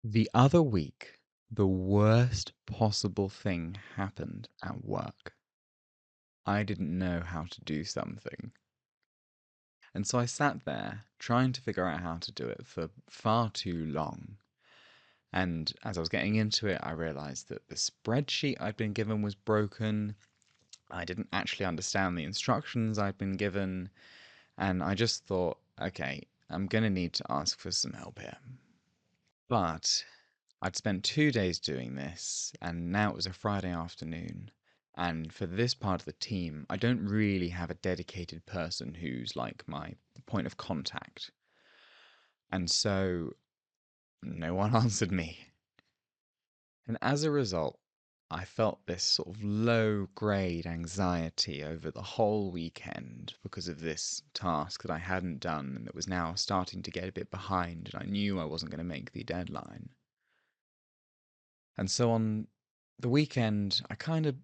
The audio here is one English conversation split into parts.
The other week, the worst possible thing happened at work. I didn't know how to do something. And so I sat there trying to figure out how to do it for far too long. And as I was getting into it, I realized that the spreadsheet I'd been given was broken. I didn't actually understand the instructions I'd been given. And I just thought, okay, I'm going to need to ask for some help here. But I'd spent 2 days doing this, and now it was a Friday afternoon. And for this part of the team, I don't really have a dedicated person who's like my point of contact. And so no one answered me. And as a result, I felt this sort of low grade anxiety over the whole weekend because of this task that I hadn't done and that was now starting to get a bit behind, and I knew I wasn't going to make the deadline. And so on the weekend, I kind of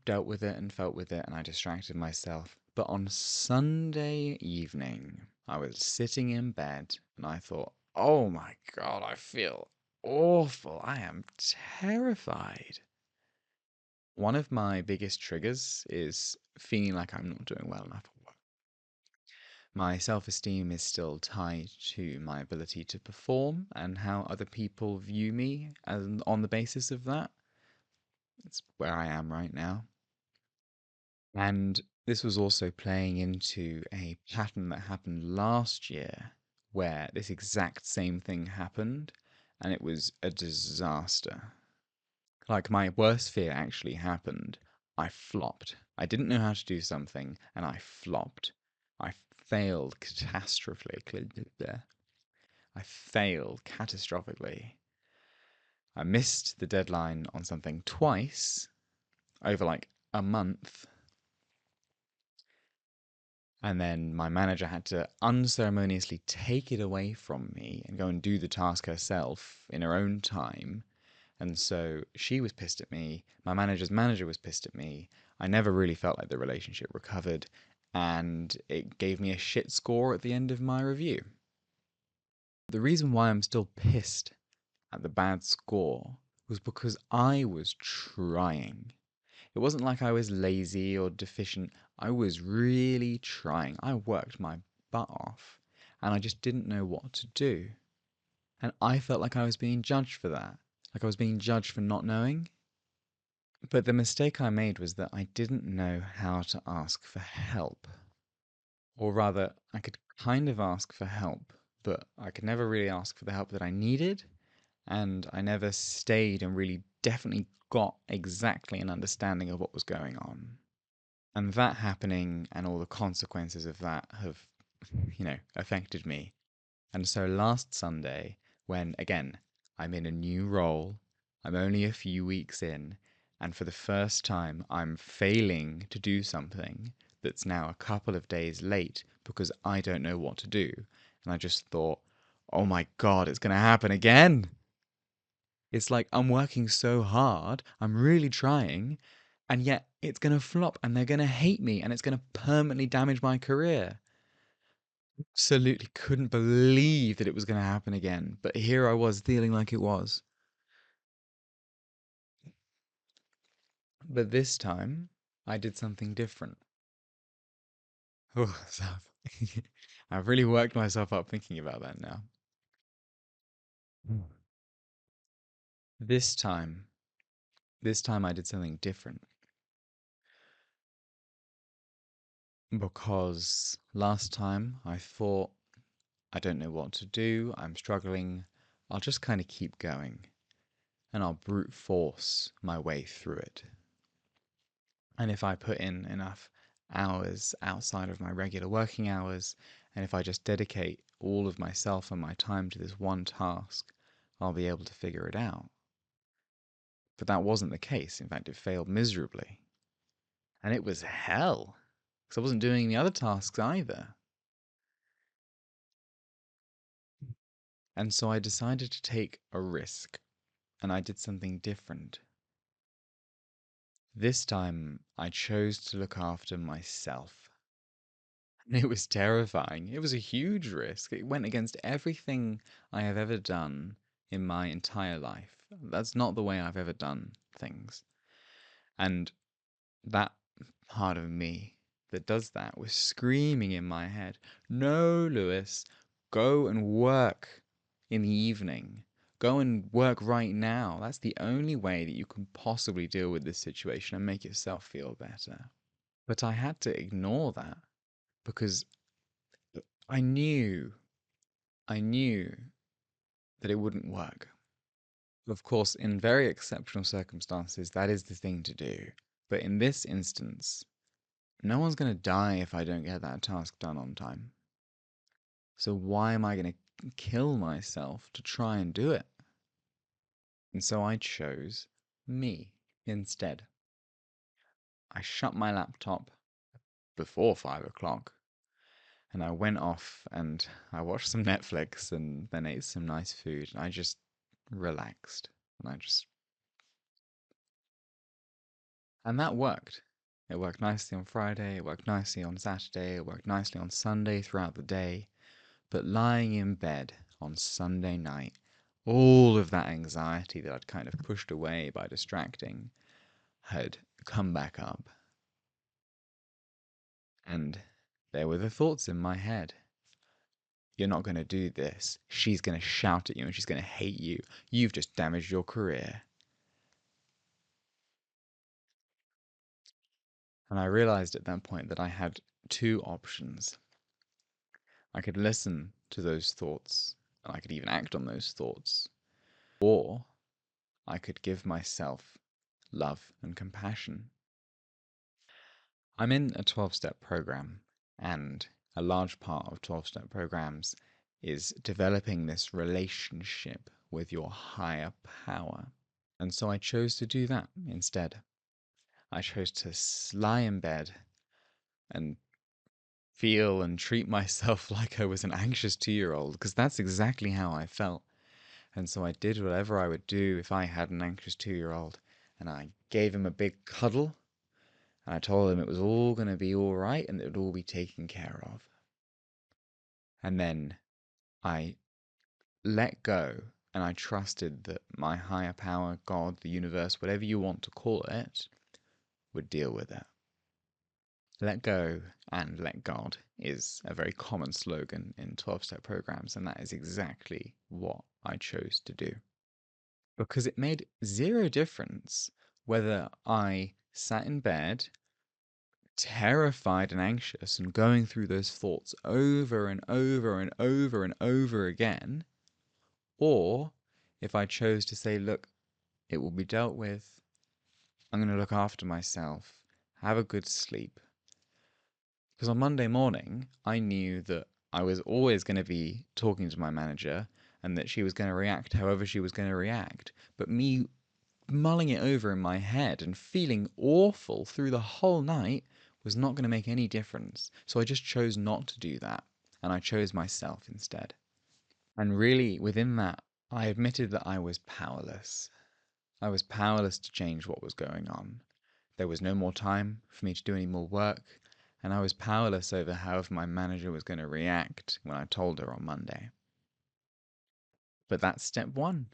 dealt with it and felt with it, and I distracted myself. But on Sunday evening, I was sitting in bed and I thought, oh my God, I feel awful. I am terrified. One of my biggest triggers is feeling like I'm not doing well enough at work. My self esteem is still tied to my ability to perform and how other people view me and on the basis of that. It's where I am right now. And this was also playing into a pattern that happened last year where this exact same thing happened and it was a disaster. Like my worst fear actually happened. I flopped. I didn't know how to do something and I flopped. I failed catastrophically. I failed catastrophically. I missed the deadline on something twice over like a month. And then my manager had to unceremoniously take it away from me and go and do the task herself in her own time. And so she was pissed at me. My manager's manager was pissed at me. I never really felt like the relationship recovered. And it gave me a shit score at the end of my review. The reason why I'm still pissed at the bad score was because I was trying. It wasn't like I was lazy or deficient. I was really trying. I worked my butt off, and I just didn't know what to do. And I felt like I was being judged for that. Like I was being judged for not knowing. But the mistake I made was that I didn't know how to ask for help. Or rather, I could kind of ask for help, but I could never really ask for the help that I needed. And I never stayed and really definitely got exactly an understanding of what was going on. And that happening and all the consequences of that have, affected me. And so last Sunday, when again, I'm in a new role, I'm only a few weeks in, and for the first time, I'm failing to do something that's now a couple of days late because I don't know what to do. And I just thought, oh my God, it's going to happen again. It's like I'm working so hard, I'm really trying, and yet it's going to flop and they're going to hate me and it's going to permanently damage my career. Absolutely couldn't believe that it was going to happen again, but here I was feeling like it was. But this time, I did something different. Oh, I've really worked myself up thinking about that now. This time, this time I did something different because last time I thought I don't know what to do, I'm struggling, I'll just kind of keep going and I'll brute force my way through it. And if I put in enough hours outside of my regular working hours, and if I just dedicate all of myself and my time to this one task, I'll be able to figure it out. But that wasn't the case. In fact, it failed miserably. And it was hell, because I wasn't doing the other tasks either. And so I decided to take a risk, and I did something different. This time, I chose to look after myself. And it was terrifying. It was a huge risk. It went against everything I have ever done in my entire life. That's not the way I've ever done things. And that part of me that does that was screaming in my head, "No, Lewis, go and work in the evening. Go and work right now. That's the only way that you can possibly deal with this situation and make yourself feel better." But I had to ignore that because I knew, I knew that it wouldn't work. Of course, in very exceptional circumstances, that is the thing to do. But in this instance, no one's going to die if I don't get that task done on time. So why am I going to kill myself to try and do it? And so I chose me instead. I shut my laptop before 5 o'clock and I went off and I watched some Netflix and then ate some nice food. And I just relaxed and that worked. It worked nicely on Friday, it worked nicely on Saturday, it worked nicely on Sunday throughout the day. But lying in bed on Sunday night, all of that anxiety that I'd kind of pushed away by distracting had come back up. And there were the thoughts in my head. You're not going to do this. She's going to shout at you and she's going to hate you. You've just damaged your career. And I realized at that point that I had two options. I could listen to those thoughts, and I could even act on those thoughts, or I could give myself love and compassion. I'm in a 12-step program, and a large part of 12-step programs is developing this relationship with your higher power. And so I chose to do that instead. I chose to lie in bed and feel and treat myself like I was an anxious 2-year-old, because that's exactly how I felt. And so I did whatever I would do if I had an anxious 2-year-old, and I gave him a big cuddle, and I told him it was all going to be all right and it would all be taken care of. And then I let go and I trusted that my higher power, God, the universe, whatever you want to call it, would deal with it. Let go and let God is a very common slogan in 12-step programs, and that is exactly what I chose to do. Because it made zero difference whether I sat in bed, terrified and anxious, and going through those thoughts over and over and over and over again, or if I chose to say, look, it will be dealt with, I'm going to look after myself, have a good sleep. Because on Monday morning, I knew that I was always going to be talking to my manager and that she was going to react however she was going to react. But me mulling it over in my head and feeling awful through the whole night was not going to make any difference. So I just chose not to do that. And I chose myself instead. And really, within that, I admitted that I was powerless. I was powerless to change what was going on. There was no more time for me to do any more work, and I was powerless over how my manager was going to react when I told her on Monday. But that's step one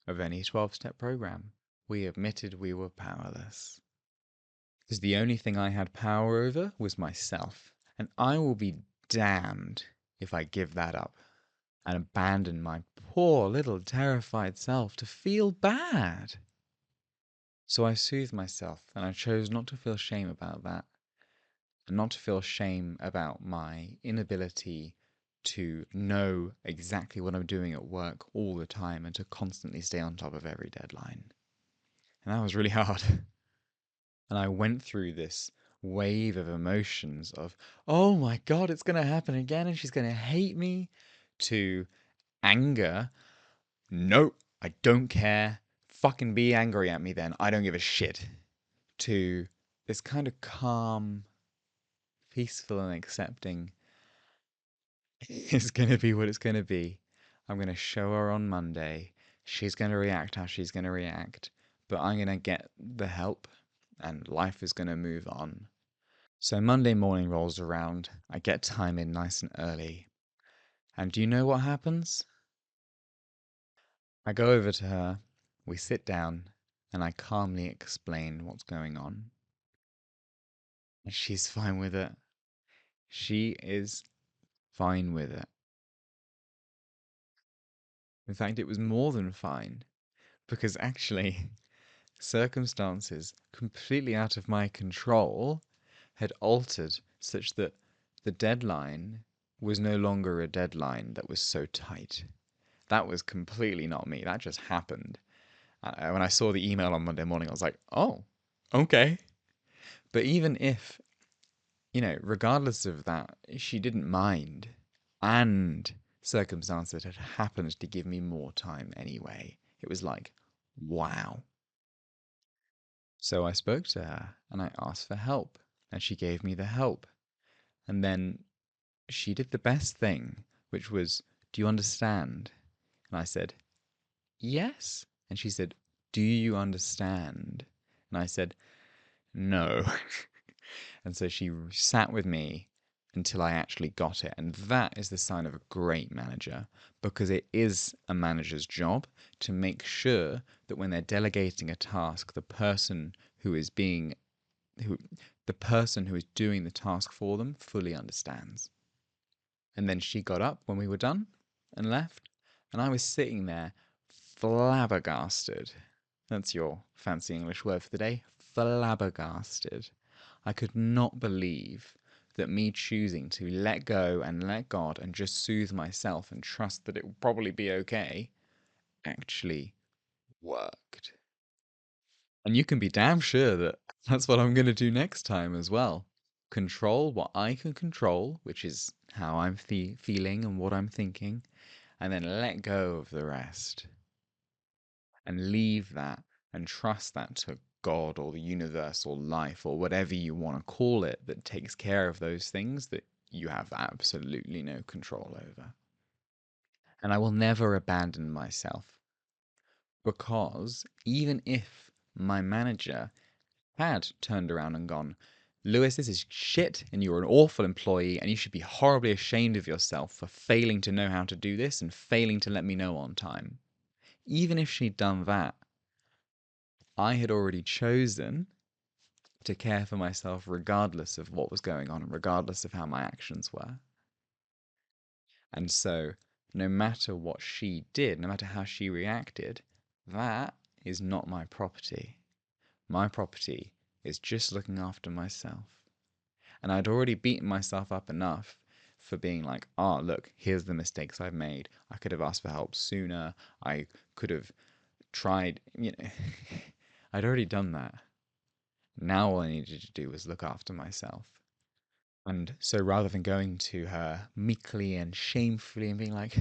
of any 12-step program. We admitted we were powerless. Because the only thing I had power over was myself, and I will be damned if I give that up and abandon my poor little terrified self to feel bad. So I soothed myself, and I chose not to feel shame about that, and not to feel shame about my inability to know exactly what I'm doing at work all the time and to constantly stay on top of every deadline. And that was really hard. And I went through this wave of emotions of, oh my God, it's going to happen again and she's going to hate me, to anger. Nope, I don't care. Fucking be angry at me then. I don't give a shit. To this kind of calm, peaceful, and accepting, it's going to be what it's going to be. I'm going to show her on Monday. She's going to react how she's going to react. But I'm going to get the help and life is going to move on. So Monday morning rolls around. I get time in nice and early. And do you know what happens? I go over to her, we sit down, and I calmly explain what's going on. And she's fine with it. She is fine with it. In fact, it was more than fine, because actually, circumstances completely out of my control had altered such that the deadline was no longer a deadline that was so tight. That was completely not me. That just happened. When I saw the email on Monday morning, I was like, oh, okay. But even if, regardless of that, she didn't mind, and circumstances had happened to give me more time anyway, it was like, wow. So I spoke to her and I asked for help, and she gave me the help. And then she did the best thing, which was, do you understand? And I said, yes. And she said, do you understand? And I said, no. And so she sat with me until I actually got it. And that is the sign of a great manager, because it is a manager's job to make sure that when they're delegating a task, who is being who the person who is doing the task for them fully understands. And then she got up when we were done and left, and I was sitting there flabbergasted. That's your fancy English word for the day. Flabbergasted. I could not believe that me choosing to let go and let God and just soothe myself and trust that it will probably be okay actually worked. And you can be damn sure that that's what I'm going to do next time as well. Control what I can control, which is how I'm feeling and what I'm thinking, and then let go of the rest and leave that and trust that to God or the universe or life or whatever you want to call it that takes care of those things that you have absolutely no control over. And I will never abandon myself, because even if my manager had turned around and gone, Lewis, this is shit, and you're an awful employee, and you should be horribly ashamed of yourself for failing to know how to do this and failing to let me know on time. Even if she'd done that, I had already chosen to care for myself regardless of what was going on and regardless of how my actions were. And so, no matter what she did, no matter how she reacted, that is not my property. My property is just looking after myself. And I'd already beaten myself up enough for being like, oh, look, here's the mistakes I've made. I could have asked for help sooner. I could have tried, I'd already done that. Now all I needed to do was look after myself. And so rather than going to her meekly and shamefully and being like,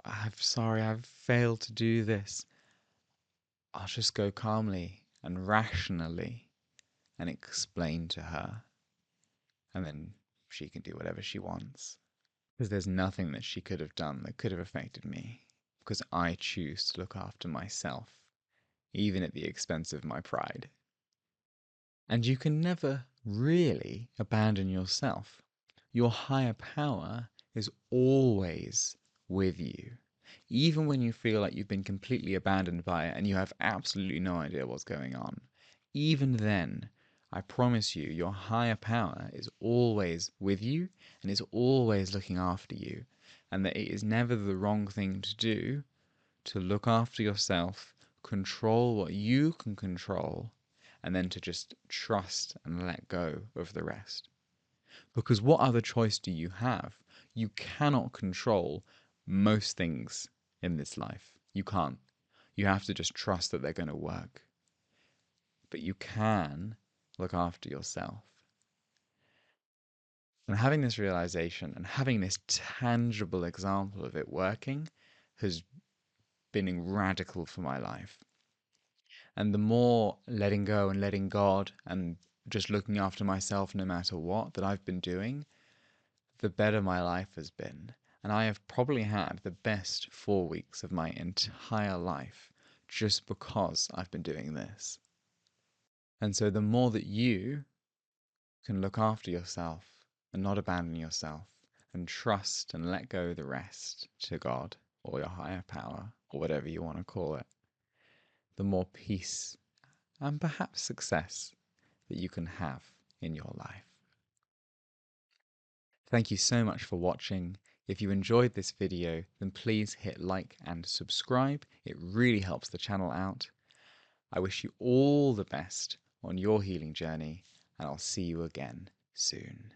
I'm sorry, I've failed to do this, I'll just go calmly and rationally and explain to her. And then she can do whatever she wants. Because there's nothing that she could have done that could have affected me. Because I choose to look after myself, even at the expense of my pride. And you can never really abandon yourself. Your higher power is always with you. Even when you feel like you've been completely abandoned by it and you have absolutely no idea what's going on, even then, I promise you, your higher power is always with you and is always looking after you. And that it is never the wrong thing to do to look after yourself, control what you can control, and then to just trust and let go of the rest. Because what other choice do you have? You cannot control most things in this life. You can't. You have to just trust that they're going to work. But you can look after yourself. And having this realization and having this tangible example of it working has been radical for my life. And the more letting go and letting God and just looking after myself no matter what that I've been doing, the better my life has been. And I have probably had the best 4 weeks of my entire life just because I've been doing this. And so the more that you can look after yourself and not abandon yourself and trust and let go the rest to God or your higher power, or whatever you want to call it, the more peace and perhaps success that you can have in your life. Thank you so much for watching. If you enjoyed this video, then please hit like and subscribe. It really helps the channel out. I wish you all the best on your healing journey, and I'll see you again soon.